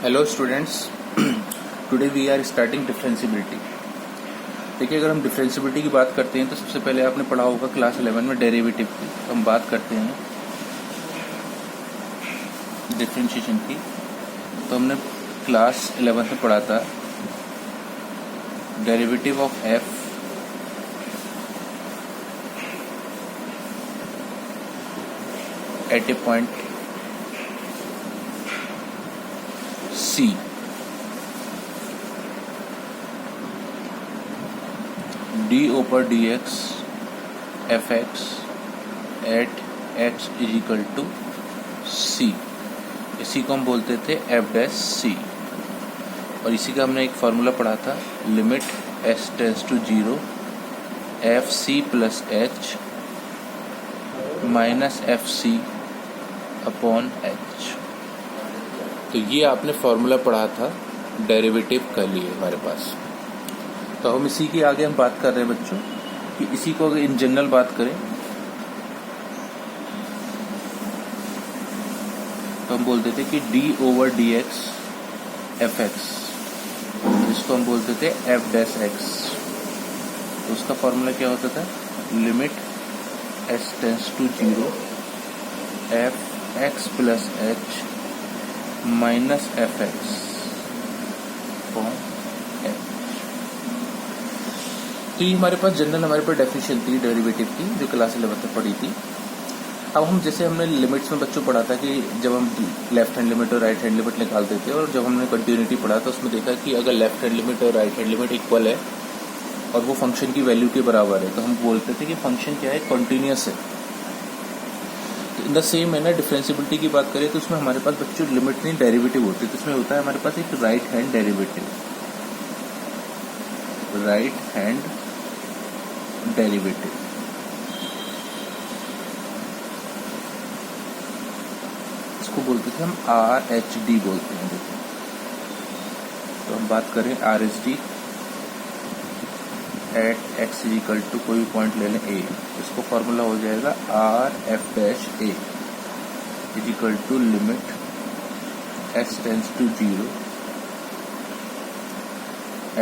Hello students, today we are starting differentiability. देखिए, अगर हम डिफरेंशियबिलिटी की बात करते हैं तो सबसे पहले आपने पढ़ा होगा क्लास 11 में डेरिवेटिव की। तो हम बात करते हैं डिफरेंशिएशन की। तो हमने क्लास 11 में पढ़ा था derivative of f at a point C d over dx fx at x is equal to C। इसी को हम बोलते थे f डैश C, और इसी का हमने एक फार्मूला पढ़ा था, limit s tends to 0 f c plus h minus f c upon h. तो ये आपने फॉर्मूला पढ़ा था डेरिवेटिव के लिए हमारे पास। तो हम इसी की आगे हम बात कर रहे हैं बच्चों कि इसी को अगर इन जनरल बात करें तो हम बोलते थे कि d over D x F x, जिसको हम बोलते थे एफ डैश एक्स। तो उसका फॉर्मूला क्या होता था, limit s tends to 0 f x plus h minus f x upon h. तो ये हमारे पास जनरल हमारे पास डेफिनेशन थी डेरिवेटिव की, जो क्लास 11 में पढ़ी थी। अब हम जैसे हमने लिमिट्स में बच्चों पढ़ा था कि जब हम लेफ्ट हैंड लिमिट और राइट हैंड लिमिट निकालते थे, और जब हमने कंटिन्यूटी पढ़ा था उसमें देखा कि अगर लेफ्ट हैंड लिमिट और राइट हैंड लिमिट इक्वल है और वो फंक्शन की वैल्यू के बराबर है, तो हम बोलते थे कि फंक्शन क्या है, कॉन्टिन्यूस है। In the same manner differentiability की बात करें तो उसमें हमारे पास बच्चों लिमिट नहीं डेरिवेटिव होती, तो इसमें होता है हमारे पास एक right hand derivative. Right hand derivative इसको बोलते थे हम आर एच डी बोलते हैं। देखिए, तो हम बात करें R H D at x is equal to कोई पॉइंट ले लें ए, इसको फॉर्मूला हो जाएगा R f dash a is equal to limit s tends to 0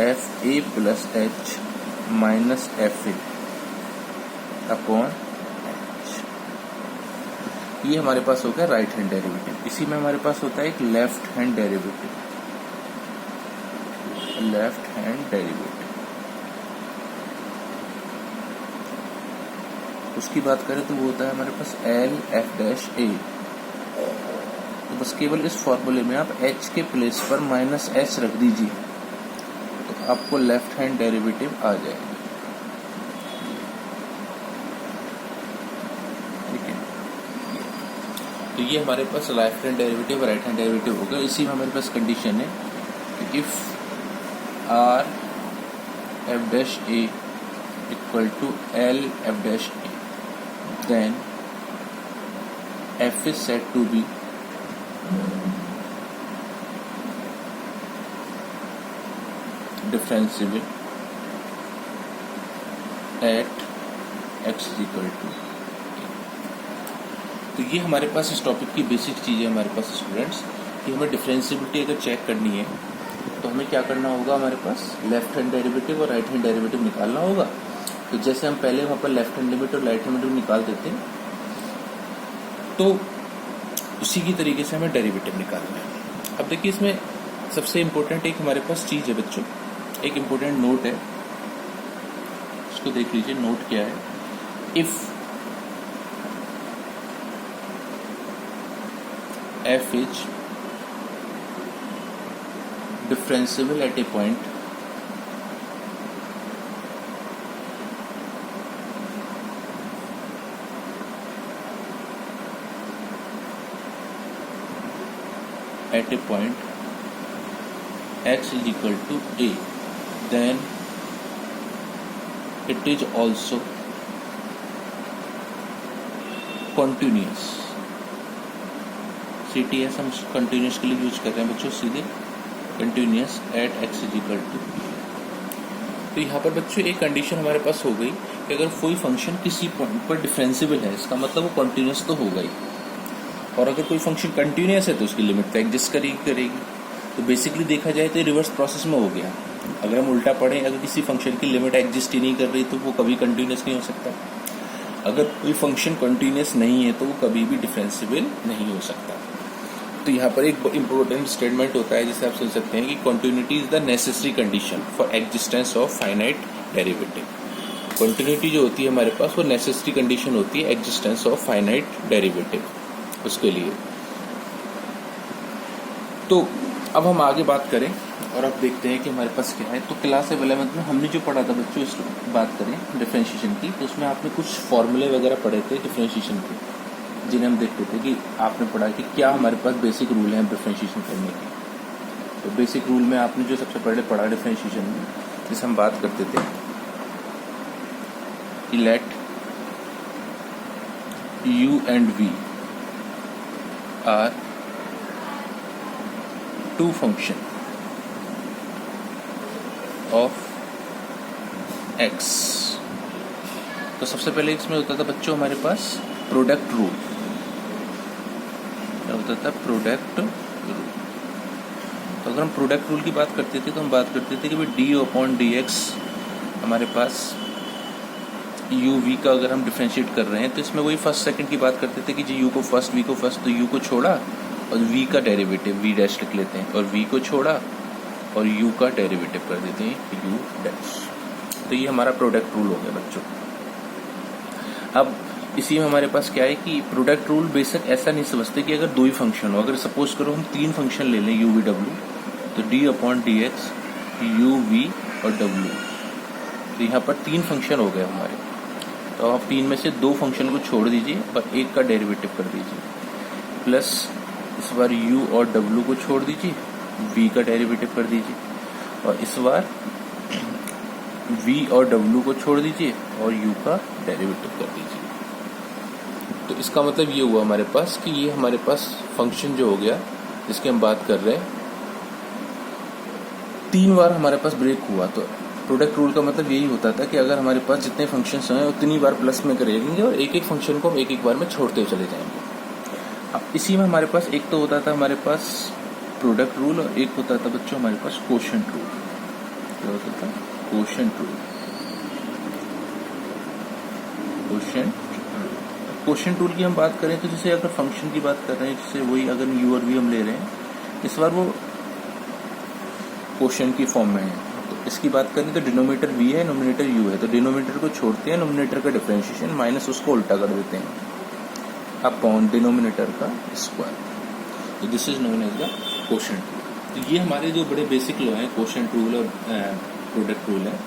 f a plus h minus f a upon h. ये हमारे पास हो गया राइट हैंड डेरिवेटिव। इसी में हमारे पास होता है एक left hand derivative. Left hand derivative उसकी बात करें तो वो होता है हमारे पास एल एफ डैश ए। तो बस केवल इस फॉर्मूले में आप एच के प्लेस पर माइनस एच रख दीजिए, तो आपको लेफ्ट हैंड डेरिवेटिव आ जाएगा। ठीक है, तो ये हमारे पास लेफ्ट हैंड डेरिवेटिव और राइट हैंड डेरिवेटिव होगा। इसी में हमारे पास कंडीशन है कि if R f dash a equal to L f dash a, then f is said to be differentiable at x is equal to a। तो ये हमारे पास इस टॉपिक की बेसिक चीज़ है हमारे पास स्टूडेंट्स, कि हमें डिफरेंशियबिलिटी अगर चेक करनी है तो हमें क्या करना होगा, हमारे पास लेफ्ट हैंड डेरिवेटिव और राइट हैंड डेरिवेटिव निकालना होगा। तो जैसे हम पहले वहाँ पर लेफ्ट हैंड लिमिट और राइट हैंड लिमिट निकाल देते हैं, तो उसी की तरीके से हमें डेरिवेटिव निकालना है। अब देखिए, इसमें सबसे इम्पोर्टेंट एक हमारे पास चीज़ है बच्चों, एक इम्पोर्टेंट नोट है, इसको देख लीजिए। नोट क्या है, if F is differentiable eight a point at a point x is equal to a, then it is also continuous। CTS हम continuous के लिए यूज कर रहे हैं बच्चों, सीधे continuous at x is equal to a। तो यहाँ पर बच्चों एक कंडीशन हमारे पास हो गई कि अगर कोई फंक्शन किसी पॉइंट पर डिफरेंशियबल है, इसका मतलब वो कंटिन्यूस तो होगा ही, और अगर कोई फंक्शन कंटिन्यूस है तो उसकी लिमिट तो एग्जिस्ट करेगी। तो बेसिकली देखा जाए तो रिवर्स प्रोसेस में हो गया। अगर हम उल्टा पढ़ें, अगर किसी फंक्शन की लिमिट एग्जिस्ट ही नहीं कर रही तो वो कभी कंटिन्यूस नहीं हो सकता। अगर कोई फंक्शन कंटिन्यूस नहीं है तो वो कभी भी डिफरेंशिएबल नहीं हो सकता। तो यहाँ पर एक इंपॉर्टेंट स्टेटमेंट होता है जिसे आप सुन सकते हैं कि continuity is the necessary condition for existence of finite derivative. Continuity जो होती है हमारे पास वो नेसेसरी कंडीशन होती है एग्जिस्टेंस ऑफ फाइनाइट डेरिवेटिव उसके लिए। तो अब हम आगे बात करें और अब देखते हैं कि हमारे पास क्या है। तो क्लास 11 में हमने जो पढ़ा था बच्चों, इस बात करें डिफरेंशिएशन की, तो उसमें आपने कुछ फॉर्मूले वगैरह पढ़े थे डिफरेंशिएशन के, जिन्हें हम देखते थे कि आपने पढ़ा कि क्या हमारे पास बेसिक रूल है डिफरेंशिएशन करने के। तो बेसिक रूल में आपने जो सबसे पहले पढ़ा डिफरेंशिएशन में, जिसे हम बात करते थे कि late u and v are two function of x। तो सबसे पहले इसमें होता था बच्चों हमारे पास प्रोडक्ट रूल। क्या होता था? Product rule. तो अगर हम प्रोडक्ट रूल की बात करते थे तो हम बात करते थे कि भाई d/dx हमारे पास u v का अगर हम डिफरेंशिएट कर रहे हैं तो इसमें वही फर्स्ट सेकंड की बात करते थे कि जी u को फर्स्ट v को फर्स्ट, तो u को छोड़ा और v का डेरिवेटिव v डैश लिख लेते हैं, और v को छोड़ा और u का डेरिवेटिव कर देते हैं u डैश। तो ये हमारा प्रोडक्ट रूल हो गया बच्चों। अब इसी में हमारे पास क्या है कि प्रोडक्ट रूल बेशक ऐसा नहीं समझते कि अगर दो ही फंक्शन हो, अगर सपोज करो हम तीन फंक्शन ले लें u v w, तो d/dx u v और w, तो यहाँ पर तीन फंक्शन हो गए हमारे। तो आप तीन में से दो फंक्शन को छोड़ दीजिए और एक का डेरिवेटिव कर दीजिए, प्लस इस बार u और w को छोड़ दीजिए, v का डेरिवेटिव कर दीजिए, और इस बार v और w को छोड़ दीजिए और u का डेरिवेटिव कर दीजिए। तो इसका मतलब ये हुआ हमारे पास कि ये हमारे पास फंक्शन जो हो गया जिसकी हम बात कर रहे हैं, तीन बार हमारे पास ब्रेक हुआ। तो प्रोडक्ट रूल का मतलब यही होता था कि अगर हमारे पास जितने फंक्शंस हैं उतनी बार प्लस में करेंगे और एक एक फंक्शन को हम एक एक बार में छोड़ते चले जाएंगे। अब इसी में हमारे पास एक तो होता था हमारे पास प्रोडक्ट रूल और एक होता था बच्चों हमारे पास कोशेंट रूल। क्या होता था? Quotient rule. कोशेंट रूल की हम बात करें तो जैसे अगर फंक्शन की बात कर रहे हैं, जैसे वही अगर u और v हम ले रहे हैं, इस बार वो कोशेंट की फॉर्म में है। तो इसकी बात करें तो डिनोमिनेटर v है, नोमिनेटर u है, तो डिनोमिनेटर को छोड़ते हैं, नोमिनेटर का डिफरेंशिएशन माइनस उसको उल्टा कर देते हैं अपॉन डिनोमिनेटर का स्क्वायर। तो this is known as the quotient rule. तो ये हमारे जो बड़े बेसिक लॉ हैं, कोशेंट रूल और प्रोडक्ट रूल है।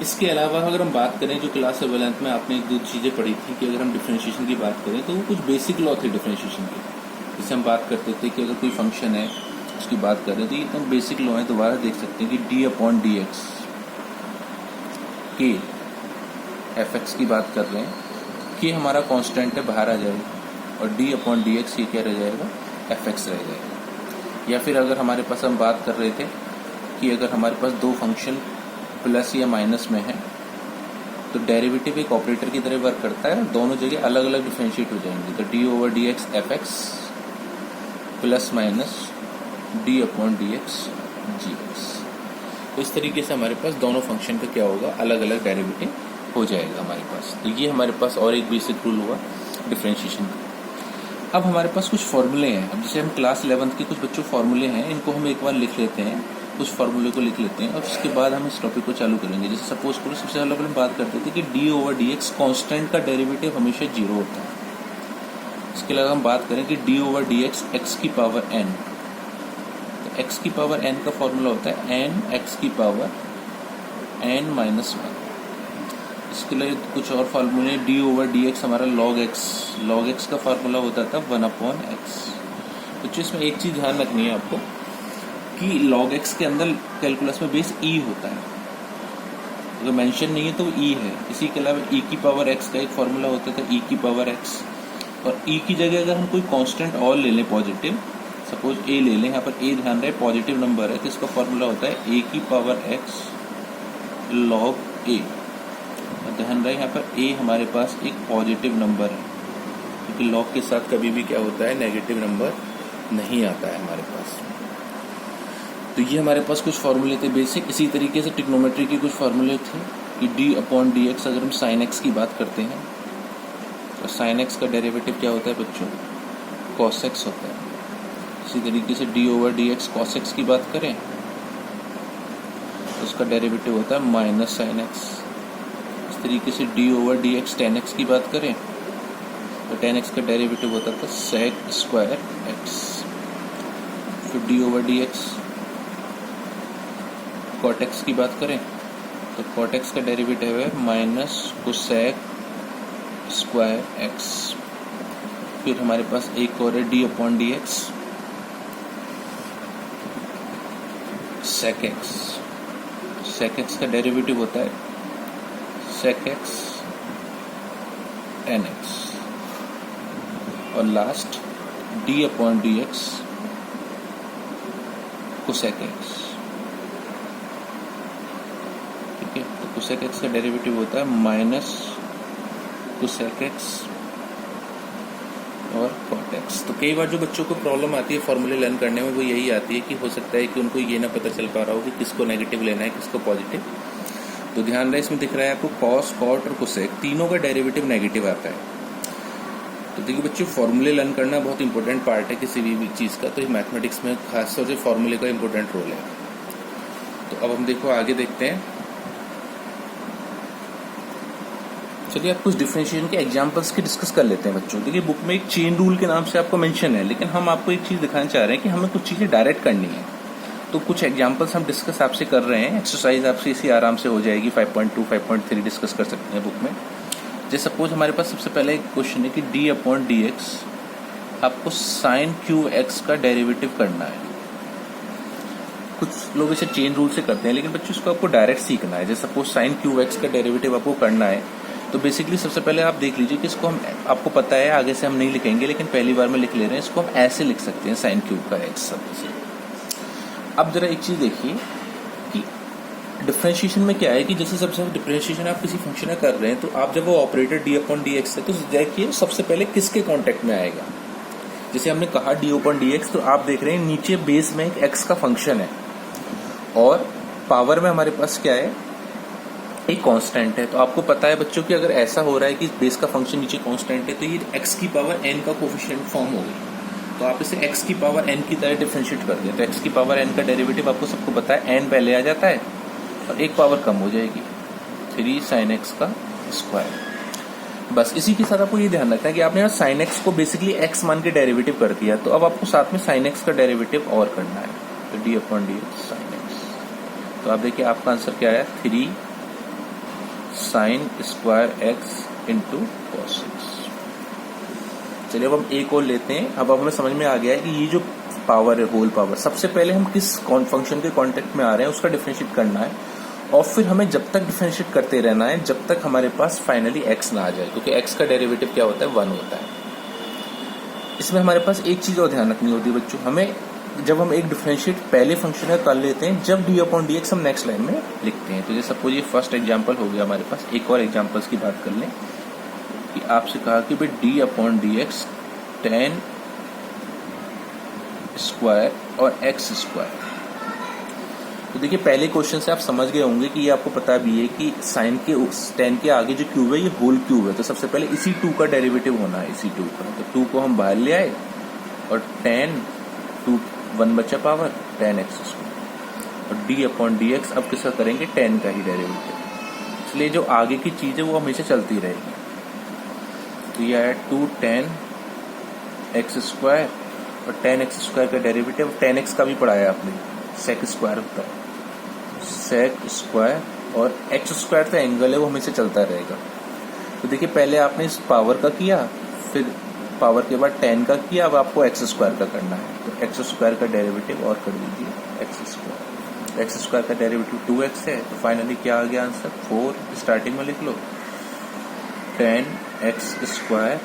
इसके अलावा अगर हम बात करें जो क्लास 11 में आपने एक दो चीज़ें पढ़ी थी कि अगर हम डिफरेंशिएशन की बात करें तो वो कुछ बेसिक लॉ थे डिफरेंशिएशन के, जिससे हम बात करते थे कि अगर कोई फंक्शन है उसकी बात कर रहे हैं तो ये एकदम बेसिक लॉ है। दोबारा देख सकते हैं कि d/dx के fx की बात कर रहे हैं कि हमारा कांस्टेंट है, बाहर आ जाएगा, और d/dx ये क्या रह जाएगा? fx रह जाएगा। या फिर अगर हमारे पास हम बात कर रहे थे कि अगर हमारे पास दो फंक्शन प्लस या माइनस में है तो डेरिवेटिव एक ऑपरेटर की तरह वर्क करता है, दोनों जगह अलग अलग डिफरेंशिएट हो जाएंगे। तो d/dx fx plus minus d/dx gx। तो इस तरीके से हमारे पास दोनों फंक्शन का क्या होगा? अलग अलग डेरिवेटिव हो जाएगा हमारे पास। तो ये हमारे पास और एक बेसिक रूल हुआ डिफरेंशिएशन का। अब हमारे पास कुछ फॉर्मूले हैं। अब जैसे हम क्लास 11 के कुछ बच्चों फॉर्मूले हैं, इनको हम एक बार लिख लेते हैं, उस फॉर्मूले को लिख लेते हैं और उसके बाद हम इस टॉपिक को चालू करेंगे। जैसे सपोज करो सबसे पहले हम बात करते थे कि d/dx कांस्टेंट का डेरिवेटिव हमेशा 0 होता है। इसके अलावा हम बात करें कि d/dx x की पावर n, तो x की पावर n का फॉर्मूला होता है n x की पावर n माइनस 1। इसके लिए कुछ और फार्मूले, d/dx हमारा log x का फार्मूला होता था 1/x। तो इसमें एक चीज ध्यान रखनी है आपको कि log x के अंदर कैलकुलस में बेस e होता है, अगर मेंशन नहीं है तो e है। इसी के अलावा e की पावर x का एक फार्मूला होता था e की पावर x, और e की जगह अगर हम कोई कांस्टेंट और ले लें पॉजिटिव, सपोज a ले लें, यहाँ पर a ध्यान रहे पॉजिटिव नंबर है तो इसका फार्मूला होता है a की पावर x log a। ध्यान रहे यहाँ पर a हमारे पास एक पॉजिटिव नंबर है, क्योंकि log के साथ कभी भी क्या होता है? नेगेटिव नंबर नहीं आता है हमारे पास। तो ये हमारे पास कुछ फॉर्मूले थे बेसिक। इसी तरीके से ट्रिग्नोमेट्री के कुछ फॉर्मूले थे कि d/dx अगर हम sin x की बात करते हैं तो sin x का डेरिवेटिव क्या होता है बच्चों, cos x होता है। इसी तरीके से d/dx cos x की बात करें तो उसका डेरिवेटिव होता है माइनस sin x। इस तरीके से d/dx tan x की बात करें तो tan x का डेरिवेटिव होता था sec स्क्वायर x। फिर d/dx cot x की बात करें तो cot x का डेरिवेटिव है माइनस cosec स्क्वायर x। फिर हमारे पास एक और है d/dx sec x। sec x का डेरिवेटिव होता है sec x tan x। और लास्ट d/dx cosec x। ठीक है, तो cosec x का डेरिवेटिव होता है माइनस cosec x और cot x। तो कई बार जो बच्चों को प्रॉब्लम आती है फॉर्मूले लर्न करने में वो यही आती है कि हो सकता है कि उनको ये ना पता चल पा रहा हो कि किसको नेगेटिव लेना है किसको पॉजिटिव। तो ध्यान रहे, इसमें दिख रहा है आपको cos, cot और cosec तीनों का डेरिवेटिव नेगेटिव आता है। तो देखिए बच्चों, फॉर्मूले लर्न करना बहुत इंपॉर्टेंट पार्ट है किसी भी चीज़ का। तो मैथमेटिक्स में खासतौर से फॉर्मूले का इंपॉर्टेंट रोल है। तो अब हम देखो आगे देखते हैं। चलिए आप कुछ डिफरेंशिएशन के एग्जांपल्स की डिस्कस कर लेते हैं बच्चों। देखिए बुक में एक चेन रूल के नाम से आपको मेंशन है, लेकिन हम आपको एक चीज़ दिखाना चाह रहे हैं कि हमें कुछ चीज़ें डायरेक्ट करनी है। तो कुछ एग्जांपल्स हम डिस्कस आपसे कर रहे हैं। एक्सरसाइज आपसे इसी आराम से हो जाएगी। 5.2, 5.3 डिस्कस कर सकते हैं बुक में। जैसे सपोज हमारे पास सबसे पहले एक क्वेश्चन है कि d/dx आपको sin qx का डेरिवेटिव करना है। कुछ लोग इसे चेन रूल से करते हैं, लेकिन बच्चों इसको आपको डायरेक्ट सीखना है। जैसे सपोज sin qx का डेरिवेटिव आपको करना है तो बेसिकली सबसे पहले आप देख लीजिए कि इसको हम, आपको पता है आगे से हम नहीं लिखेंगे लेकिन पहली बार में लिख ले रहे हैं, इसको हम ऐसे लिख सकते हैं sin क्यूब का x सब से। अब जरा एक चीज देखिए कि डिफरेंशिएशन में क्या है कि जैसे सबसे डिफरेंशिएशन आप किसी फंक्शन में कर रहे हैं तो आप जब वो ऑपरेटर d/dx है तो देखिए सबसे पहले किसके कांटेक्ट में आएगा। जैसे हमने कहा d/dx, तो आप देख रहे हैं नीचे बेस में एक x का फंक्शन है और पावर में हमारे पास क्या है, एक कांस्टेंट है। तो आपको पता है बच्चों कि अगर ऐसा हो रहा है कि बेस का फंक्शन नीचे कांस्टेंट है तो ये x की पावर n का कोफिशिएंट फॉर्म हो गई। तो आप इसे x की पावर n की तरह डिफरेंशिएट कर दें तो x की पावर n का डेरिवेटिव आपको सबको पता है n पहले आ जाता है और एक पावर कम हो जाएगी 3 sin x का स्क्वायर। बस इसी के साथ आपको ये ध्यान रखना है कि आपने यहाँ sin x को बेसिकली x मान के डेरिवेटिव कर दिया, तो अब आपको साथ में sin x का डेरिवेटिव और करना है। तो d/dx sin x। तो आप देखिए आपका आंसर क्या आया, 3 sin square x into cos x। चलिए अब हम एक और लेते हैं। अब हमें समझ में आ गया है कि ये जो पावर है, होल पावर, सबसे पहले हम किस फंक्शन के कांटेक्ट में आ रहे हैं उसका डिफरेंशिएट करना है और फिर हमें जब तक डिफरेंशिएट करते रहना है जब तक हमारे पास फाइनली x ना आ जाए, क्योंकि x का डेरिवेटिव क्या होता है, 1 होता है। इसमें हमारे पास एक चीज और ध्यान रखनी होती है बच्चों, हमें जब हम एक डिफरेंशिएट पहले फंक्शन का कर लेते हैं जब d/dx हम नेक्स्ट लाइन में लिखते हैं। तो जैसे सपोज ये फर्स्ट एग्जांपल हो गया हमारे पास। एक और एग्जांपल्स की बात कर लें कि आपसे कहा कि भाई d/dx tan स्क्वायर और x स्क्वायर। तो देखिए पहले क्वेश्चन से आप समझ गए होंगे कि ये आपको पता भी है कि साइन के tan के आगे जो क्यूब है ये होल क्यूब है। तो सबसे पहले इसी 2 का डेरिवेटिव होना है, इसी 2 का। तो 2 को हम बाहर ले आए और tan 2 1 बचा पावर tan x स्क्वायर और d/dx अब किसका करेंगे, tan का ही डेरिवेटिव। इसलिए जो आगे की चीज है वो हमेशा चलती रहेगी। तो ये है 2 tan x स्क्वायर और tan x स्क्वायर का डेरिवेटिव tan x का भी पढ़ाया आपने, sec स्क्वायर होता है, sec स्क्वायर और x स्क्वायर तो एंगल है वो हमेशा चलता रहेगा। तो देखिए पहले आपने इस पावर का किया, फिर पावर के बाद tan का किया, अब आपको x स्क्वायर का करना है। तो x स्क्वायर का डेरिवेटिव और कर दीजिए x स्क्वायर। x स्क्वायर का डेरिवेटिव 2x है, तो फाइनली क्या आ गया आंसर, 4 स्टार्टिंग में लिख लो, tan x स्क्वायर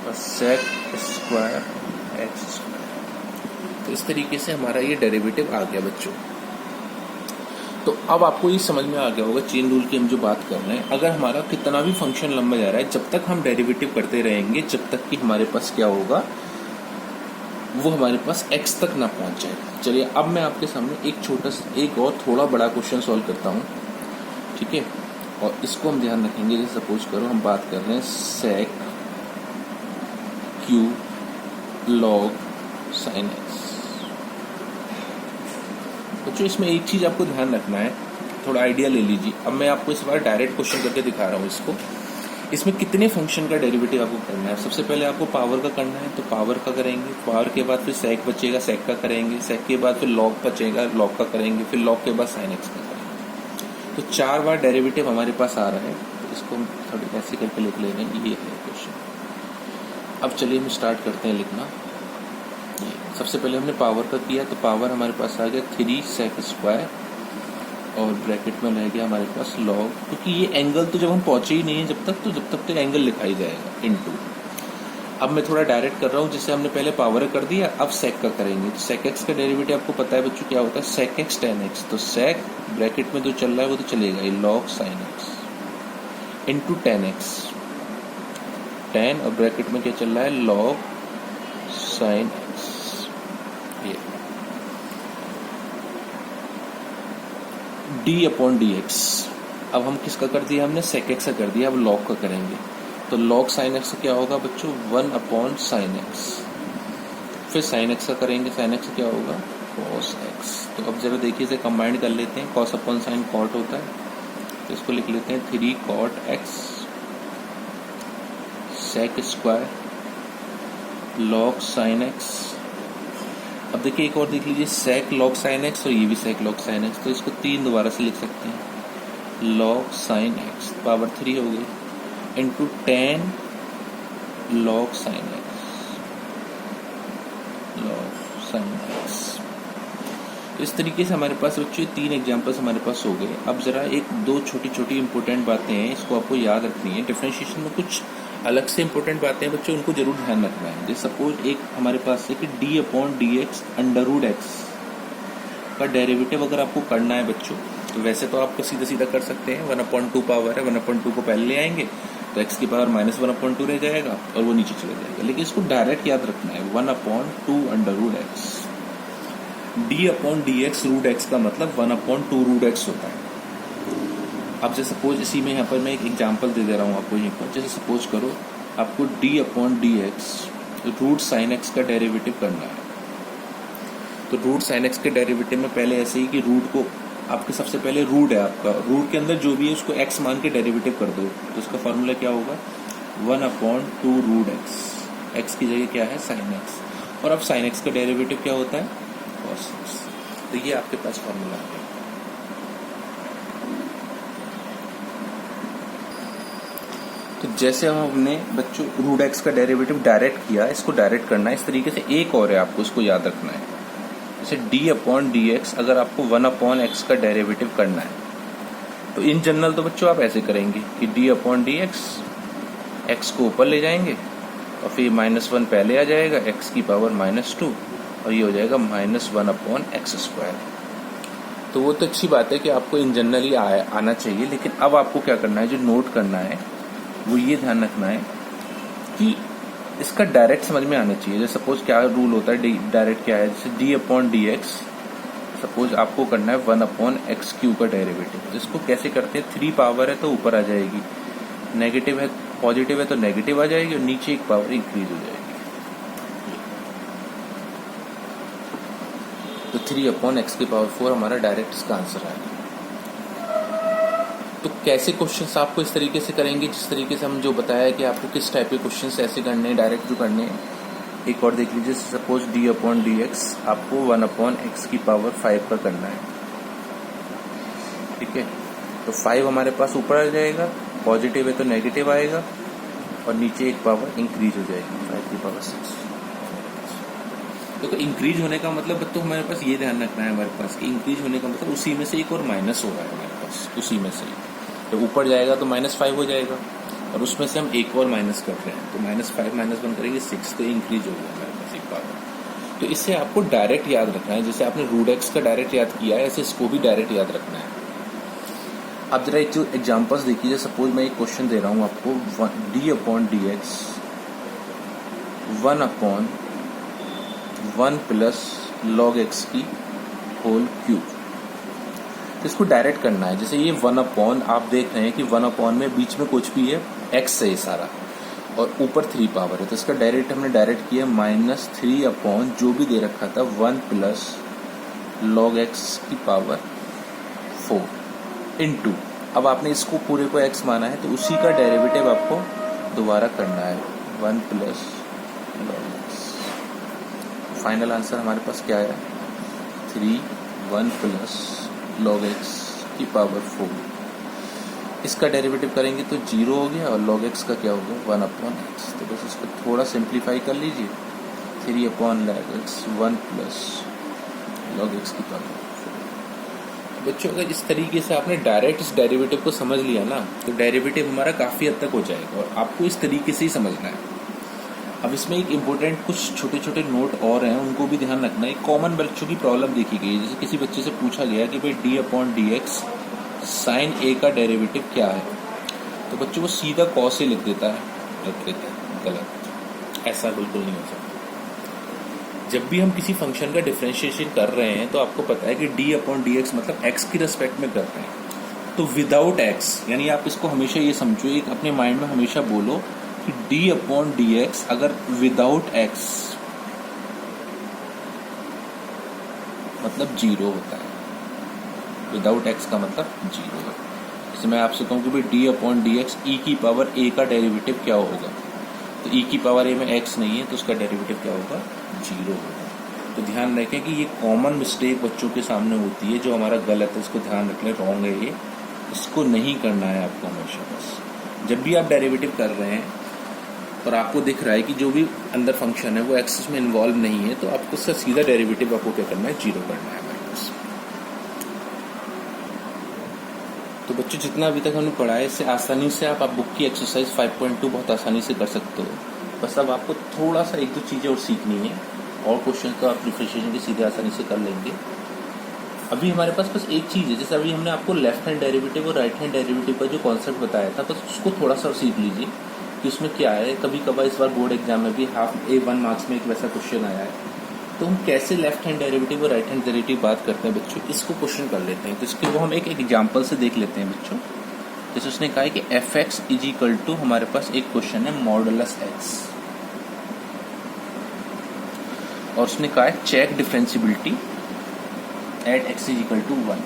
और sec स्क्वायर x स्क्वायर। तो इस तरीके से हमारा ये डेरिवेटिव आ गया बच्चों। तो अब आपको ये समझ में आ गया होगा चेन रूल की हम जो बात कर रहे हैं, अगर हमारा कितना भी फंक्शन लंबा जा रहा है जब तक हम डेरिवेटिव करते रहेंगे जब तक कि हमारे पास क्या होगा, वो हमारे पास x तक ना पहुंच जाए। चलिए अब मैं आपके सामने एक और थोड़ा बड़ा क्वेश्चन सॉल्व करता हूँ, ठीक है। और इसको हम ध्यान रखेंगे, जैसे सपोज करो हम बात कर रहे हैं sec q log sin x। बच्चों इसमें एक चीज आपको ध्यान रखना है, थोड़ा आइडिया ले लीजिए। अब मैं आपको इस बार डायरेक्ट क्वेश्चन करके दिखा रहा हूँ इसको। इसमें कितने फंक्शन का डेरिवेटिव आपको करना है। सबसे पहले आपको पावर का करना है, तो पावर का करेंगे, पावर के बाद फिर sec बचेगा, sec का करेंगे, sec के बाद फिर log बचेगा, log का करेंगे, फिर log के बाद sin x का करेंगे। तो 4 बार डेरिवेटिव हमारे पास आ रहा है, तो इसको हम थोड़ी ऐसे करके लिख ले रहे हैं। ये है क्वेश्चन। अब चलिए हम स्टार्ट करते हैं लिखना। सबसे पहले हमने पावर का किया, तो पावर हमारे पास आ गया 3 sec स्क्वायर और ब्रैकेट में रह गया हमारे पास log, क्योंकि ये एंगल तो जब हम पहुंचे ही नहीं है जब तक तो एंगल लिखा ही जाएगा इनटू। अब मैं थोड़ा डायरेक्ट कर रहा हूँ, जैसे हमने पहले पावर कर दिया, अब sec का करेंगे। तो sec x का डेरिवेटिव आपको पता है बच्चों क्या होता है, sec x tan x। तो sec ब्रैकेट में जो चल रहा है वो तो चलेगा ही, log sin x into tan x, tan और ब्रैकेट में क्या चल रहा है, log sin x। ये d अपॉन डी एक्स। अब हम किसका कर दिया, हमने sec x का कर दिया, अब log का करेंगे। तो log sin x क्या होगा बच्चों, 1 अपॉन sin x। फिर sin x का करेंगे, sin x क्या होगा, cos x। तो अब जरा देखिए इसे कंबाइन कर लेते हैं, cos अपॉन sin cot होता है, तो इसको लिख लेते हैं 3 cot x sec square log sin x। अब देखिए एक और देख लीजिए, sec log sin x और ये भी sec log sin x, तो इसको 3 दोबारा से लिख सकते हैं, log sin x पावर 3 हो गई into tan log sin x। इस तरीके से हमारे पास बच्चों 3 एग्जांपल्स हमारे पास हो गए। अब जरा एक दो छोटी छोटी इंपॉर्टेंट बातें हैं, इसको आपको याद रखनी है। डिफरेंशिएशन में कुछ अलग से इंपॉर्टेंट बातें हैं बच्चों, उनको जरूर ध्यान रखना है। जैसे सपोज एक हमारे पास है कि d upon D x under root x का डेरिवेटिव अगर आपको करना है बच्चों, तो वैसे तो आपको सीधा सीधा कर सकते हैं, 1/2 पावर है, 1/2 को पहले ले आएंगे तो x की पावर -1/2 रह जाएगा और वो नीचे चला जाएगा। लेकिन इसको डायरेक्ट याद रखना है, 1/2 under root x. d upon D x root x का मतलब 1/2 रूट एक्स होता है। अब जैसे सपोज इसी में यहाँ पर मैं एक एग्जांपल दे रहा हूँ आपको यहीं पर। जैसे सपोज करो आपको d upon D x root sine x का डेरिवेटिव करना है, तो रूट साइन एक्स के डेरिवेटिव में पहले ऐसे ही कि रूट को आपके सबसे पहले रूट है आपका, रूट के अंदर जो भी है उसको x मान के डेरिवेटिव कर दो, तो उसका फॉर्मूला क्या होगा, 1/2 रूट एक्स की जगह क्या है साइन एक्स, और अब साइन एक्स का डेरिवेटिव क्या होता है, कॉस एक्स। तो ये आपके पास फॉर्मूला है। तो जैसे हमने बच्चों रूट एक्स का डेरिवेटिव डायरेक्ट किया, इसको डायरेक्ट करना है। इस तरीके से एक और है, आपको इसको याद रखना है। जैसे d अपॉन डी एक्स अगर आपको 1/x का डेरिवेटिव करना है, तो इन जनरल तो बच्चों आप ऐसे करेंगे कि d अपॉन डी एक्स को ऊपर ले जाएंगे और फिर -1 पहले आ जाएगा, x की पावर -2 और ये हो जाएगा -1/x स्क्वायर। तो वो तो अच्छी बात है कि आपको इन जनरल ही आना चाहिए, लेकिन अब आपको क्या करना है, जो नोट करना है वो ये ध्यान रखना है कि इसका डायरेक्ट समझ में आना चाहिए। जैसे सपोज क्या रूल होता है डायरेक्ट क्या है, जैसे d upon D x suppose आपको करना है 1/x³ का डेरिवेटिव। जिसको कैसे करते हैं, 3 पावर है तो ऊपर आ जाएगी, नेगेटिव है पॉजिटिव है तो नेगेटिव आ जाएगी और नीचे एक पावर इंक्रीज हो जाएगी। तो 3/x⁴ हमारा डायरेक्ट इसका आंसर आएगा। तो कैसे क्वेश्चंस आपको इस तरीके से करेंगे, जिस तरीके से हम जो बताया है कि आपको किस टाइप के क्वेश्चंस ऐसे करने हैं, डायरेक्ट जो करने हैं। एक और देख लीजिए, suppose d upon D x आपको 1/x⁵ का करना है, ठीक है। तो 5 हमारे पास ऊपर आ जाएगा, पॉजिटिव है तो नेगेटिव आएगा और नीचे एक पावर इंक्रीज हो जाएगी 5⁶। देखो इंक्रीज होने का मतलब तो हमारे पास ये ध्यान रखना है हमारे पास कि इंक्रीज होने का मतलब उसी में से एक और माइनस हो रहा है हमारे पास, उसी में से तो ऊपर जाएगा तो -5 हो जाएगा और उसमें से हम एक और माइनस कर रहे हैं, तो -5 -1 करेंगे 6, तो इंक्रीज हो गया हमारे पास एक पावर। तो इससे आपको डायरेक्ट याद रखना है, जैसे आपने रूट एक्स का डायरेक्ट याद किया है ऐसे इसको भी डायरेक्ट याद रखना है। अब जरा एक जो एग्जाम्पल्स देखिए, सपोज मैं एक क्वेश्चन दे रहा हूँ आपको, d upon D x 1/1 1 plus log x की होल क्यूब। तो इसको डायरेक्ट करना है। जैसे ये 1 अपॉन, आप देख रहे हैं कि 1 अपॉन में बीच में कुछ भी है x है ये सारा, और ऊपर 3 पावर है, तो इसका डायरेक्ट हमने डायरेक्ट किया -3 अपॉन जो भी दे रखा था 1 प्लस log x की पावर 4 इंटू, अब आपने इसको पूरे को x माना है तो उसी का डेरिवेटिव आपको दोबारा करना है 1 plus log x। Final answer हमारे पास क्या है 3 1 प्लस log x की पावर 4। इसका डेरिवेटिव करेंगे तो 0 हो गया, और log x का क्या होगा 1 अपॉन x। तो बस इसको थोड़ा सिंप्लीफाई कर लीजिए, 3 upon log x 1 plus log x की पावर 4। बच्चों अगर इस तरीके से आपने डायरेक्ट इस डेरिवेटिव को समझ लिया ना, तो डेरिवेटिव हमारा काफ़ी हद तक हो जाएगा, और आपको इस तरीके से ही समझना है। अब इसमें एक इम्पोर्टेंट कुछ छोटे छोटे नोट और हैं, उनको भी ध्यान रखना है। एक कॉमन बच्चों की प्रॉब्लम देखी गई है, जैसे किसी बच्चे से पूछा गया कि भाई d upon D X sine A का डेरिवेटिव क्या है, तो बच्चों को सीधा कॉस से लिख देता है, गलत, ऐसा बिल्कुल नहीं हो सकता। जब भी हम किसी फंक्शन का डिफरेंशिएशन कर रहे हैं तो आपको पता है कि d अपॉन डी एक्स मतलब x की रिस्पेक्ट में कर रहे हैं, तो विदाउट x, यानी आप इसको हमेशा ये समझो, एक अपने माइंड में हमेशा बोलो कि d अपॉन डी एक्स अगर विदाउट x मतलब 0 होता है, विदाउट x का मतलब 0 है। जैसे मैं आपसे कहूँ कि भाई d अपॉन डी एक्स ई की पावर a का डेरिवेटिव क्या होगा, तो e की पावर a में x नहीं है तो उसका डेरिवेटिव क्या होगा 0 होगा। तो ध्यान रखें कि ये कॉमन मिस्टेक बच्चों के सामने होती है, जो हमारा गलत है, इसको ध्यान रख लें, रॉन्ग है ये, इसको नहीं करना है आपको हमेशा। बस जब भी आप डेरिवेटिव कर रहे हैं और आपको दिख रहा है कि जो भी अंदर फंक्शन है वो एक्सिस में इन्वॉल्व नहीं है, तो आपको उसका सीधा डेरिवेटिव आपको क्या करना है 0 करना है हमारे पास। तो बच्चों जितना अभी तक हमने पढ़ा है इससे आसानी से आप बुक की एक्सरसाइज 5.2 बहुत आसानी से कर सकते हो। बस अब आपको थोड़ा सा 1-2 चीज़ें और सीखनी है, और क्वेश्चन तो आप डिफरेंशिएशन के सीधे आसानी से कर लेंगे। अभी हमारे पास बस एक चीज़ है, जैसे अभी हमने आपको लेफ्ट हैंड डेरिवेटिव और राइट हैंड डेरिवेटिव का जो कॉन्सेप्ट बताया था, बस उसको थोड़ा सा सीख लीजिए कि उसमें क्या है। कभी कभार इस बार बोर्ड एग्जाम में भी हाफ A1 मार्क्स में एक वैसा क्वेश्चन आया है, तो हम कैसे लेफ्ट हैंड डेरिवेटिव और राइट हैंड डेरिवेटिव बात करते हैं बच्चों, इसको क्वेश्चन कर लेते हैं। तो इसके वो हम एक एग्जाम्पल से देख लेते हैं बच्चों। जैसे उसने कहा है कि fx इज इक्वल टू, हमारे पास एक क्वेश्चन है मॉडुलस x, और उसने कहा है check differentiability at x is equal to 1।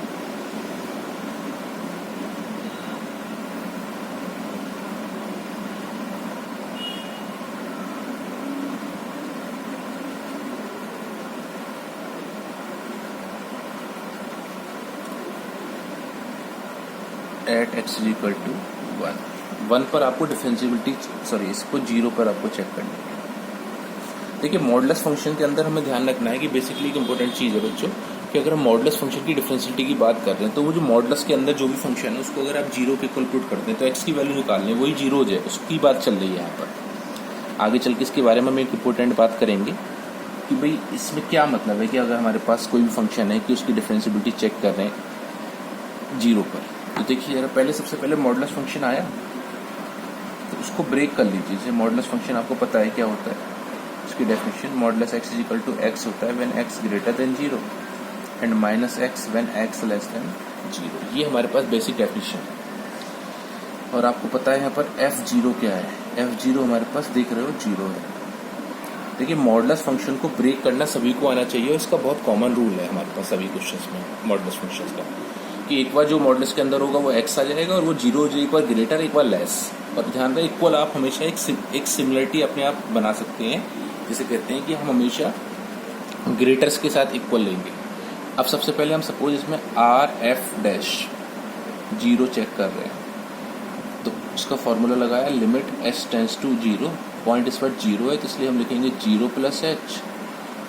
At x is equal to 1 पर आपको डिफरेंशिएबिलिटी, सॉरी इसको 0 पर आपको चेक करना है। देखिए मॉडुलस फंक्शन के अंदर हमें ध्यान रखना है कि बेसिकली एक इंपॉर्टेंट चीज़ है बच्चों, कि अगर हम मॉडुलस फंक्शन की डिफरेंशिएबिलिटी की बात कर रहे हैं, तो वो जो मॉडुलस के अंदर जो भी फंक्शन है उसको अगर आप 0 के इक्वल पुट करते हैं तो x की वैल्यू निकालनी है, वही 0 हो जाए, उसकी बात चल रही है यहाँ पर। आगे चल के इसके बारे में हम एक इंपॉर्टेंट बात करेंगे कि भाई इसमें क्या मतलब है कि अगर हमारे पास कोई भी फंक्शन है कि उसकी डिफरेंशिएबिलिटी चेक कर रहे हैं 0 पर। तो देखिए जरा पहले, सबसे पहले मॉडुलस फंक्शन आया तो उसको ब्रेक कर लीजिए। जैसे मॉडुलस फंक्शन आपको पता है क्या होता है, उसकी definition modulus x is equal to x होता है when x greater than 0 and minus x when x less than 0। ये हमारे पास बेसिक डेफिनेशन है। और आपको पता है यहाँ पर f0 क्या है, f0 हमारे पास देख रहे हो 0 है। देखिए मॉडुलस फंक्शन को ब्रेक करना सभी को आना चाहिए, और इसका बहुत कॉमन रूल है हमारे पास सभी क्वेश्चंस में मॉडुलस फंक्शंस का, कि एक बार जो मॉडुलस के अंदर होगा वो x आ जाएगा, और वो 0 हो जाए, एक बार ग्रेटर एक बार लेस। और ध्यान रहे इक्वल आप हमेशा एक सिमिलरिटी अपने आप बना सकते हैं, जिसे कहते हैं कि हम हमेशा ग्रेटर्स के साथ इक्वल लेंगे। अब सबसे पहले हम सपोज इसमें r(f'(0) चेक कर रहे हैं, तो उसका फॉर्मूला लगाया limit s tends to 0, point इस पर 0 है तो इसलिए हम लिखेंगे 0 plus h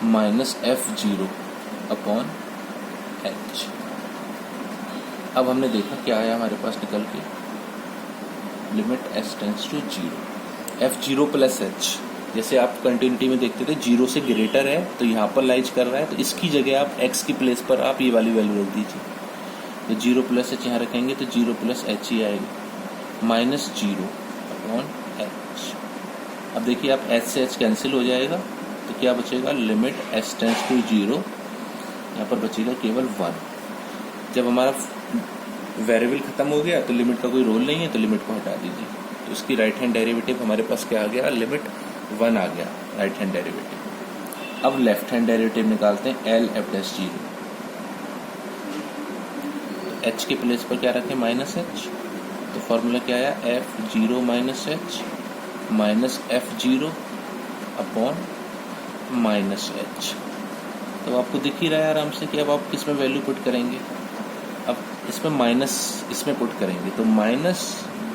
minus f0 upon h। अब हमने देखा क्या आया हमारे पास निकल के, limit s tends to 0, f0 plus h। जैसे आप कंटिन्यूटी में देखते थे 0 से ग्रेटर है तो यहाँ पर लाइज कर रहा है, तो इसकी जगह आप x की प्लेस पर आप ये वाली वैल्यू रख दीजिए, तो 0 प्लस h यहाँ रखेंगे तो 0 प्लस h ही आएगा, माइनस 0 अपॉन h। अब देखिए आप h से h कैंसिल हो जाएगा, तो क्या बचेगा, लिमिट एस टेंस टू 0, यहाँ पर बचेगा केवल 1। जब हमारा वेरिएबल खत्म हो गया तो लिमिट का कोई रोल नहीं है, तो लिमिट को हटा दीजिए। तो इसकी राइट हैंड डेरिवेटिव हमारे पास क्या आ गया, लिमिट 1 आ गया राइट हैंड डेरिवेटिव। अब लेफ्ट हैंड डेरिवेटिव निकालते हैं, एल एफ डैश 0। एच के प्लेस पर क्या रखें, माइनस एच। तो फॉर्मूला क्या आया, F 0 minus H minus F 0 upon minus H. तो आपको दिख ही रहा है आराम से कि अब आप किस में वैल्यू पुट करेंगे। अब इसमें माइनस इसमें पुट करेंगे तो माइनस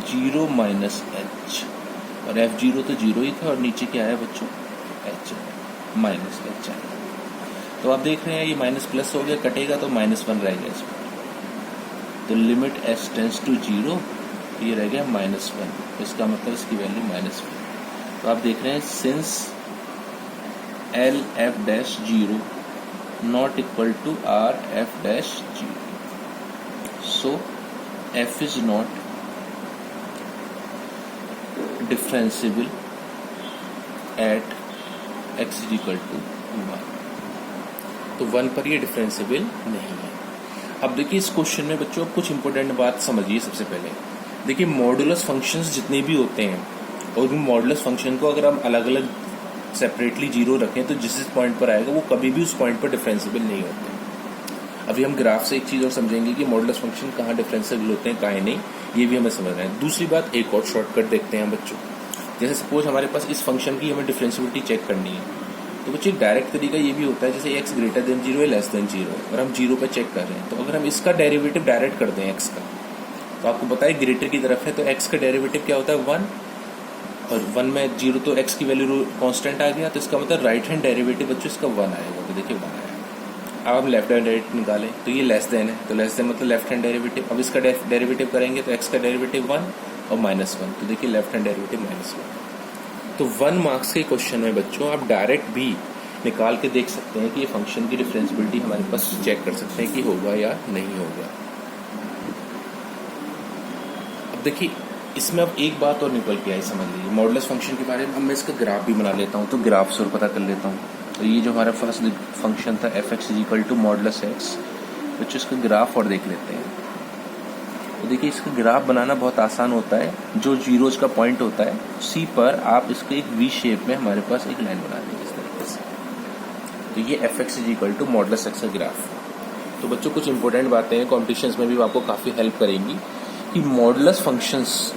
0 माइनस एच, और एफ 0 तो 0 ही था, और नीचे क्या है बच्चों, एच माइनस एच है। तो आप देख रहे हैं ये माइनस प्लस हो गया, कटेगा तो -1 रह गया इसमें। तो लिमिट एस टेंस टू 0, ये रह गया -1, तो इसका मतलब इसकी वैल्यू -1। तो आप देख रहे हैं since L f dash 0 not equal to R f dash 0, so f is not differentiable at x is equal to 1। तो 1 पर ये डिफरेंशिएबल नहीं है। अब देखिए इस क्वेश्चन में बच्चों कुछ इंपॉर्टेंट बात समझिए। सबसे पहले देखिए मॉडुलस फंक्शंस जितने भी होते हैं, और उन मॉडुलस फंक्शन को अगर हम अलग अलग सेपरेटली 0 रखें तो जिस पॉइंट पर आएगा वो कभी भी उस पॉइंट पर डिफरेंशिएबल नहीं होते। अभी हम ग्राफ से एक चीज और समझेंगे कि मॉडुलस फंक्शन कहाँ डिफरेंशिएबल होते हैं, कहाँ नहीं, ये भी हमें समझना है। दूसरी बात, एक और शॉर्टकट देखते हैं हम बच्चों। जैसे सपोज हमारे पास इस फंक्शन की हमें डिफरेंशिएबिलिटी चेक करनी है, तो बच्चों डायरेक्ट तरीका ये भी होता है, जैसे x ग्रेटर देन 0 है लेस देन 0 और हम 0 पे चेक कर रहे हैं, तो अगर हम इसका डेरिवेटिव डायरेक्ट कर दें x का, तो आपको पता है ग्रेटर की तरफ है, तो x का डेरिवेटिव क्या होता है 1, और 1 में 0 तो x की वैल्यू कांस्टेंट आ गया, तो इसका मतलब राइट हैंड डेरिवेटिव बच्चों इसका 1 आएगा। तो देखिए 1 आया। अब हम लेफ्ट हैंड डेरिवेटिव निकालें तो ये लेस देन है, तो लेस देन मतलब लेफ्ट हैंड डेरिवेटिव। अब इसका डेरिवेटिव करेंगे तो x का डेरिवेटिव 1 और -1, तो देखिए लेफ्ट हैंड डेरिवेटिव -1। तो 1 मार्क्स के क्वेश्चन में बच्चों आप डायरेक्ट भी निकाल के देख सकते हैं कि ये फंक्शन की डिफरेंशिएबिलिटी हमारे पास चेक कर सकते हैं कि होगा या नहीं होगा। अब देखिए इसमें अब एक बात और निकल के आई, समझ लीजिए मॉडुलस फंक्शन के बारे में। अब मैं इसका ग्राफ भी बना लेता हूँ, तो ग्राफ से और पता कर लेता हूँ। तो ये जो हमारा फर्स्ट फंक्शन था f x is equal to modulus x, बच्चों इसका ग्राफ और देख लेते हैं। तो देखिए इसका ग्राफ बनाना बहुत आसान होता है। जो जीरोज का पॉइंट होता है उसी पर आप इसको एक वी शेप में हमारे पास एक लाइन बना देंगे इस तरीके से। तो ये f x is equal to modulus x का ग्राफ। तो बच्चों कुछ इंपॉर्टेंट बातें हैं, कॉम्पिटिशन्स में भी आपको काफ़ी हेल्प करेंगी कि मॉडुलस फंक्शंस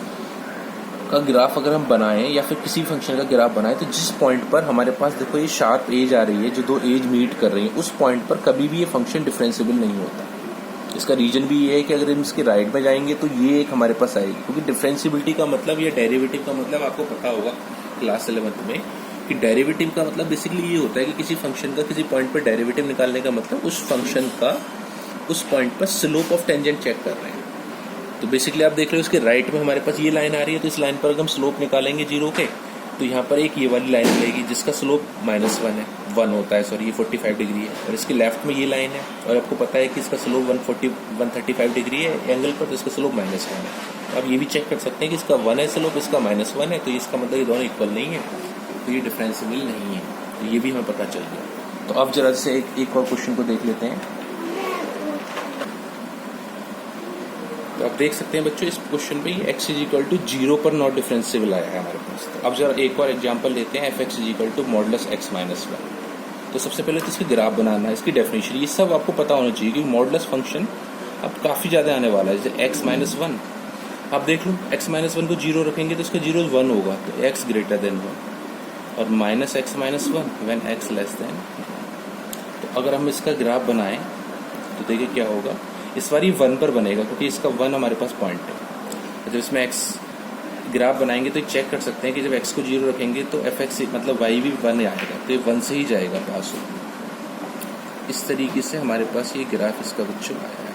का ग्राफ अगर हम बनाएं या फिर किसी फंक्शन का ग्राफ बनाएं, तो जिस पॉइंट पर हमारे पास देखो ये शार्प एज आ रही है, जो दो एज मीट कर रही है, उस पॉइंट पर कभी भी ये फंक्शन डिफरेंशिएबल नहीं होता। इसका रीजन भी ये है कि अगर हम इसके राइट में जाएंगे तो ये एक हमारे पास आएगी, क्योंकि डिफरेंशिएबिलिटी का मतलब या डेरिवेटिव का मतलब आपको पता होगा क्लास 11th में कि डेरिवेटिव का मतलब बेसिकली ये होता है कि किसी फंक्शन का किसी पॉइंट पर डेरिवेटिव निकालने का मतलब उस फंक्शन का उस पॉइंट पर स्लोप ऑफ टेंजेंट चेक कर रहे हैं। तो बेसिकली आप देख रहे हो इसके राइट में हमारे पास ये लाइन आ रही है, तो इस लाइन पर अगर हम स्लोप निकालेंगे 0 के, तो यहाँ पर एक ये वाली लाइन मिलेगी जिसका स्लोप -1 होता है, सॉरी ये 45 डिग्री है, और इसके लेफ्ट में ये लाइन है, और आपको पता है कि इसका स्लोप 135 डिग्री है एंगल पर, तो इसका स्लोप -1 है। तो आप ये भी चेक कर सकते हैं कि इसका 1 है स्लोप, इसका -1 है, तो इसका मतलब ये दोनों इक्वल नहीं है, तो ये डिफरेंशिएबल नहीं है। तो ये भी हमें पता चल गया। तो अब जरा से एक और क्वेश्चन को देख लेते हैं। तो आप देख सकते हैं बच्चों इस क्वेश्चन पे x इज इक्वल टू 0 पर नॉट डिफरेंशिएबल आया है हमारे पास। तो अब जरा एक और एग्जांपल लेते हैं, f x is equal to modulus x minus 1। तो सबसे पहले तो इसकी ग्राफ बनाना है, इसकी डेफिनेशन, ये सब आपको पता होना चाहिए कि मॉडुलस फंक्शन अब काफ़ी ज़्यादा आने वाला है। जैसे x माइनस 1 आप देख लो, x माइनस 1 को 0 रखेंगे तो इसका 0 1 होगा, तो x ग्रेटर देन 1, और minus x minus 1 when x less then 1। तो अगर हम इसका ग्राफ बनाएं तो देखिए क्या होगा, इस बार ये 1 पर बनेगा क्योंकि इसका 1 हमारे पास पॉइंट है। जब इसमें x ग्राफ बनाएंगे तो चेक कर सकते हैं कि जब x को 0 रखेंगे तो एफ एक्स मतलब y भी 1 आएगा, तो ये 1 से ही जाएगा पास हो। इस तरीके से हमारे पास ये ग्राफ इसका बच्चों आया है।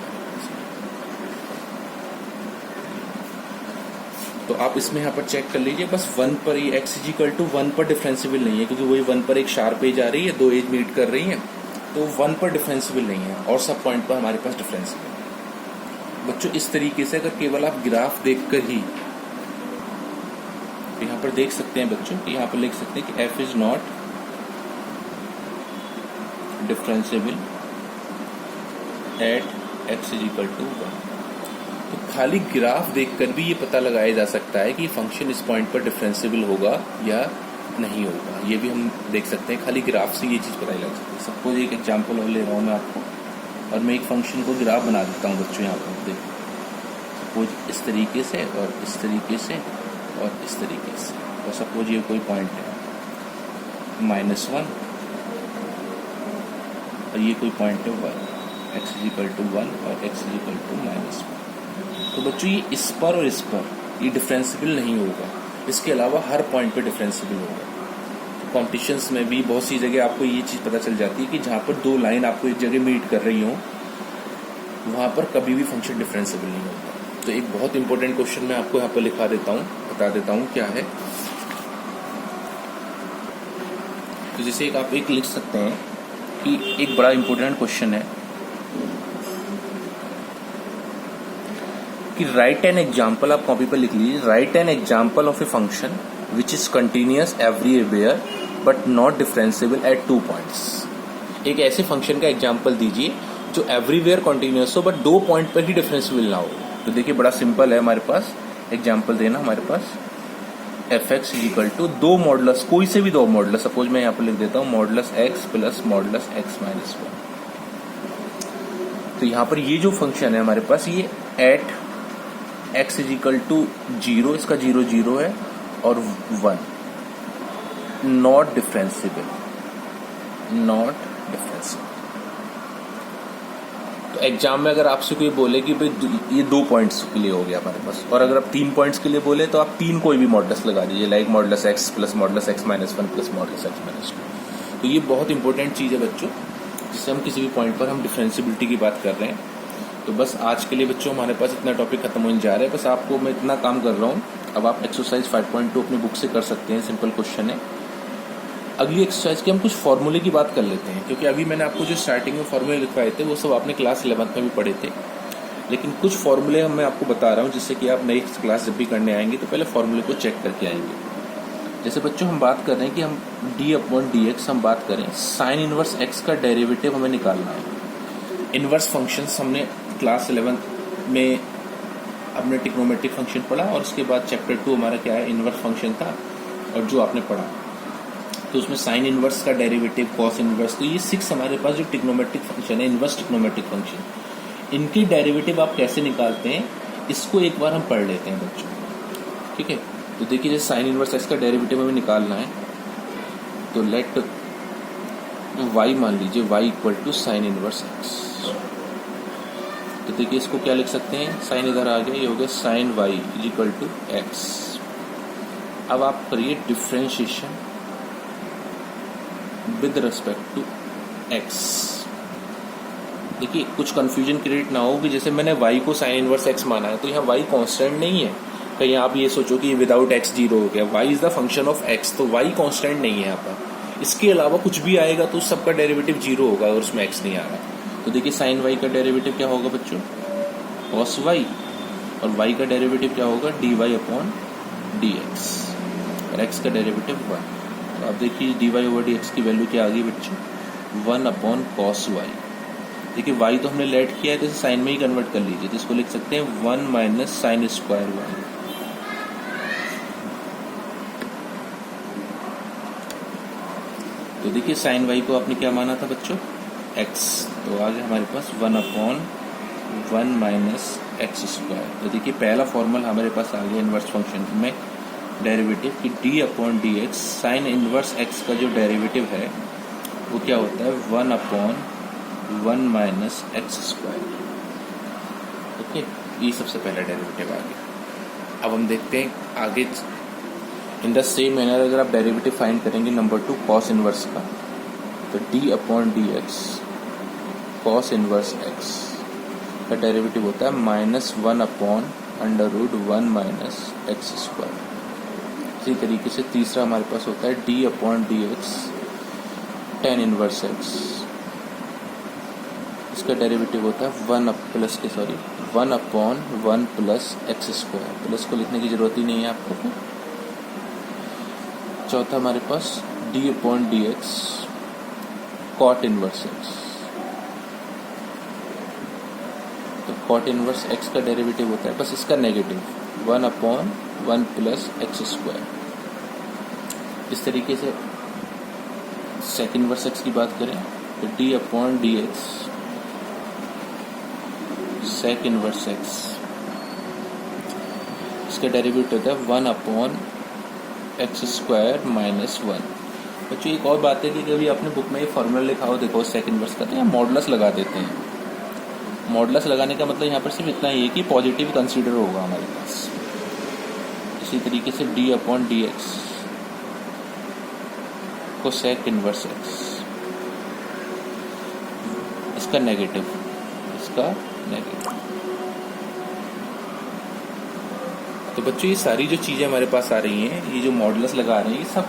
तो आप इसमें यहाँ पर चेक कर लीजिए, बस 1 पर ये x इज इक्वल टू 1 पर डिफरेंशिएबल नहीं है, क्योंकि वही 1 पर एक शार्प एज आ रही है, दो एज मीट कर रही है, तो 1 पर डिफरेंशिएबल नहीं है, और सब पॉइंट पर हमारे पास डिफरेंशिएबल है। बच्चों इस तरीके से अगर केवल आप ग्राफ देखकर ही, तो यहाँ पर देख सकते हैं बच्चों कि यहाँ पर लिख सकते हैं कि f is not differentiable at x is equal to 1। तो खाली ग्राफ देखकर भी ये पता लगाया जा सकता है कि फंक्शन इस पॉइंट पर डिफरेंशिएबल होगा या नहीं होगा। ये भी हम देख सकते हैं, खाली ग्राफ से ये चीज़ पता लग सकती है। सपोज एक एग्जांपल और ले रहा हूँ मैं आपको, और मैं एक फंक्शन को ग्राफ बना देता हूँ बच्चों। यहाँ पर देखो, सपोज इस तरीके से और इस तरीके से और इस तरीके से, और सपोज ये कोई पॉइंट है -1 और ये कोई पॉइंट है 1, x इज इक्वल टू 1 और x इज इक्वल टू -1। तो बच्चों ये इस पर और इस पर ये डिफरेंशिएबल नहीं होगा, इसके अलावा हर पॉइंट पे डिफरेंशिएबल होगा। तो कॉम्पिटिशन्स में भी बहुत सी जगह आपको ये चीज़ पता चल जाती है कि जहाँ पर दो लाइन आपको एक जगह मीट कर रही हो वहाँ पर कभी भी फंक्शन डिफरेंशिएबल नहीं होगा। तो एक बहुत इंपॉर्टेंट क्वेश्चन मैं आपको यहाँ पर लिखा देता हूँ, बता देता हूँ क्या है। तो जैसे एक आप एक लिख सकते हैं कि एक बड़ा इंपॉर्टेंट क्वेश्चन है कि राइट एन एग्जाम्पल, आप कॉपी पर लिख लीजिए, right an example of a function which is continuous everywhere but not differentiable eight 2 points. एक ऐसे फंक्शन का एग्जाम्पल दीजिए जो एवरीवेयर कंटिन्यूअस हो बट 2 पॉइंट पर ही डिफरेंशिएबल ना हो। तो देखिए बड़ा सिंपल है हमारे पास एग्जाम्पल देना। हमारे पास f(x) is equal to 2 modulus, कोई से भी 2 मॉडुलस, सपोज मैं यहाँ पर लिख देता हूँ modulus x plus modulus x minus 1। तो यहाँ पर ये जो फंक्शन है हमारे पास, ये at x is equal to 0, इसका 0 0 है और 1, नॉट डिफरेंशिएबल, नॉट डिफरेंशिएबल। तो एग्जाम में अगर आपसे कोई बोले कि भाई ये 2 पॉइंट्स के लिए हो गया हमारे पास, और अगर आप 3 पॉइंट्स के लिए बोले तो आप 3 कोई भी मॉडुलस लगा दीजिए, like modulus x plus modulus x minus 1 plus modulus x minus 2। तो ये बहुत इंपॉर्टेंट चीज़ है बच्चों, जिससे हम किसी भी पॉइंट पर हम डिफरेंशिएबिलिटी की बात कर रहे हैं। तो बस आज के लिए बच्चों हमारे पास इतना टॉपिक खत्म होने जा रहा है। बस आपको मैं इतना काम कर रहा हूँ, अब आप एक्सरसाइज 5.2 अपनी बुक से कर सकते हैं, सिंपल क्वेश्चन है। अगली एक्सरसाइज की हम कुछ फॉर्मूले की बात कर लेते हैं, क्योंकि अभी मैंने आपको जो स्टार्टिंग में फॉर्मूले लिखवाए थे वो सब आपने क्लास 11th में भी पढ़े थे, लेकिन कुछ फॉर्मूले मैं आपको बता रहा हूँ जिससे कि आप नई क्लास जब भी करने आएंगे तो पहले फॉर्मूले को चेक करके आएंगे। जैसे बच्चों हम बात कर रहे हैं कि हम d/dx हम बात करें, साइन इनवर्स x का डेरिवेटिव हमें निकालना है। इनवर्स फंक्शंस हमने क्लास 11th में अपने ट्रिग्नोमेट्रिक फंक्शन पढ़ा, और उसके बाद चैप्टर 2 हमारा क्या है, इनवर्स फंक्शन था, और जो आपने पढ़ा तो उसमें साइन इनवर्स का डेरिवेटिव, कॉस इनवर्स, तो ये 6 हमारे पास जो ट्रिग्नोमेट्रिक फंक्शन है, इनवर्स ट्रिग्नोमेट्रिक फंक्शन, इनकी डेरिवेटिव आप कैसे निकालते हैं इसको एक बार हम पढ़ लेते हैं बच्चों, ठीक है। तो देखिए जैसे साइन इनवर्स x का डेरिवेटिव हमें निकालना है, तो लेट y मान लीजिए y equal to sine inverse x। तो देखिए इसको क्या लिख सकते हैं, साइन इधर आ गया, ये हो गया sine y is equal to x। अब आप करिए differentiation with respect to x। देखिए कुछ कंफ्यूजन क्रिएट ना हो कि जैसे मैंने y को साइन इनवर्स x माना है तो यहाँ y कांस्टेंट नहीं है, कहीं आप ये सोचो कि विदाउट x 0 हो गया। y is the function of x, तो y कांस्टेंट नहीं है यहाँ पर, इसके अलावा कुछ भी आएगा तो सबका डेरिवेटिव 0 होगा और उसमें x नहीं आ रहा। तो देखिए साइन y का डेरिवेटिव क्या होगा बच्चों, cos y, और y का डेरिवेटिव क्या होगा, dy अपॉन dx, और x का डेरिवेटिव 1। तो आप देखिए dy ओवर dx की वैल्यू क्या आ गई बच्चों, 1 अपॉन cos y। देखिए y तो हमने लेट किया है तो इसे साइन में ही कन्वर्ट कर लीजिए, तो इसको लिख सकते हैं 1 माइनस साइन स्क्वायर 1। तो देखिए साइन y को आपने क्या माना था बच्चों, x, तो आ गया हमारे पास 1 अपॉन 1 माइनस एक्स स्क्वायर। तो देखिए पहला फॉर्मूला हमारे पास आ गया इनवर्स फंक्शन में डेरिवेटिव की d upon D X, sign inverse x का जो डेरिवेटिव है वो क्या होता है 1 अपॉन 1 माइनस एक्स स्क्वायर। ओके, ये सबसे पहला डेरिवेटिव आ गया। अब हम देखते हैं आगे इन द सेम मैनर अगर आप डेरिवेटिव फाइंड करेंगे नंबर 2 कॉस इनवर्स का, तो d upon D x cos inverse x का डेरिवेटिव होता है -1 upon under root 1 minus x square. इसी तरीके से तीसरा हमारे पास होता है d upon D x tan inverse x, इसका डेरिवेटिव होता है 1 अपॉन 1 प्लस एक्स स्क्वायर। प्लस को लिखने की जरूरत ही नहीं है आपको। चौथा हमारे पास d upon D x cot inverse x. तो कॉट इनवर्स एक्स का डेरिवेटिव होता है बस इसका नेगेटिव 1/1 प्लस एक्स स्क्वायर। इस तरीके से सेक इनवर्स एक्स की बात करें तो d/dx सेक इनवर्स एक्स, इसका डेरिवेटिव होता है 1/x स्क्वायर माइनस 1। बच्चों एक और बात है कि कभी आपने बुक में ये फॉर्मूला लिखा हो देखो सेक इनवर्स का, तो यहाँ मॉडुलस लगा देते हैं। मॉडुलस लगाने का मतलब यहाँ पर सिर्फ इतना ही है कि पॉजिटिव कंसीडर होगा हमारे पास। इसी तरीके से d/dx को सेक इनवर्स एक्स, इसका नेगेटिव, तो बच्चों ये सारी जो चीजें हमारे पास आ रही हैं, ये जो मॉडुलस लगा रहे हैं, ये सब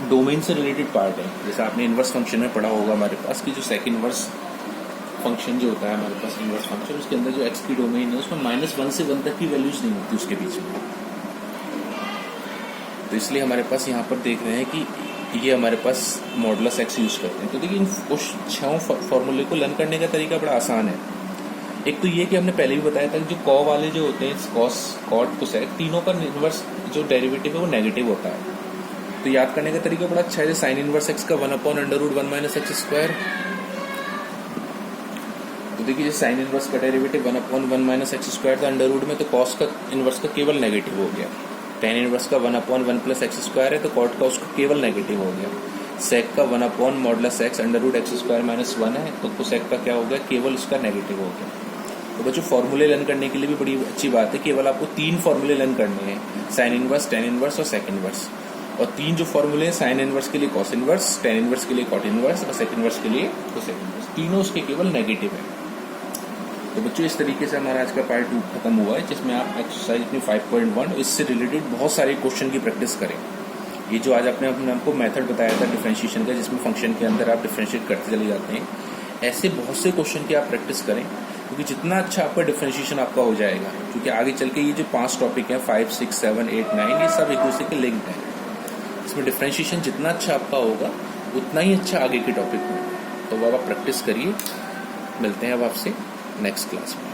डोमेन से रिलेटेड पार्ट है। जैसे आपने इनवर्स फंक्शन में पढ़ा होगा हमारे पास कि जो सेक इनवर्स फंक्शन जो होता है हमारे पास इनवर्स फंक्शन, उसके अंदर जो एक्स की डोमेन है उसमें -1 से 1 तक की वैल्यूज नहीं होती उसके बीच में। तो इसलिए हमारे पास यहाँ पर देख रहे हैं कि ये हमारे पास मॉडुलस एक्स यूज करते हैं। तो देखिए इन 6 फॉर्मूले को लर्न करने का तरीका बड़ा आसान है। एक तो ये कि हमने पहले भी बताया था कि जो कॉ वाले जो होते हैं कॉस, कॉट, कोसेक, तीनों का इनवर्स जो डेरिवेटिव है वो नेगेटिव होता है। तो याद करने का तरीका बड़ा अच्छा है। साइन इनवर्स एक्स का 1/√1 माइनस एक्स स्क्वायर। तो देखिए साइन इनवर्स का डेरिवेटिव 1/1 माइनस एक्स स्क्वायर था अंडर रूट में, तो कॉस का इनवर्स का केवल नेगेटिव हो गया। टेन इनवर्स का 1/1 प्लस एक्स स्क्वायर है, तो कॉट का उसका केवल नेगेटिव हो गया। सेक का 1/(x under root x² minus 1 है, तो कोसेक का क्या हो गया, केवल उसका नेगेटिव हो गया। तो बच्चों फॉर्मूले लर्न करने के लिए भी बड़ी अच्छी बात है, केवल आपको 3 फॉर्मूले लर्न करने हैं, साइन इनवर्स, टेन इनवर्स और सेक इनवर्स। और 3 जो फॉर्मूले हैं, साइन इनवर्स के लिए कॉस इनवर्स, टेन इनवर्स के लिए कॉट इनवर्स और सेक इनवर्स के लिए कोसेक इनवर्स, तीनों उसके केवल नेगेटिव है। तो बच्चों इस तरीके से हमारा आज का पार्ट 2 खत्म हुआ है, जिसमें आप एक्सरसाइज अपनी 5.1 इससे रिलेटेड बहुत सारे क्वेश्चन की प्रैक्टिस करें। ये जो आज आपने आपको मेथड बताया था डिफरेंशिएशन का, जिसमें फंक्शन के अंदर आप डिफरेंशिएट करते चले जाते हैं, ऐसे बहुत से क्वेश्चन की आप प्रैक्टिस करें, क्योंकि जितना अच्छा आपका डिफरेंशिएशन आपका हो जाएगा, क्योंकि आगे चल के ये जो 5 टॉपिक हैं 5, 6, 7, 8, 9 ये सब एक दूसरे के लिंक्ड हैं। इसमें डिफरेंशिएशन जितना अच्छा आपका होगा उतना ही अच्छा आगे के टॉपिक होगा। तो अब आप प्रैक्टिस करिए, मिलते हैं अब आपसे नेक्स्ट क्लास में।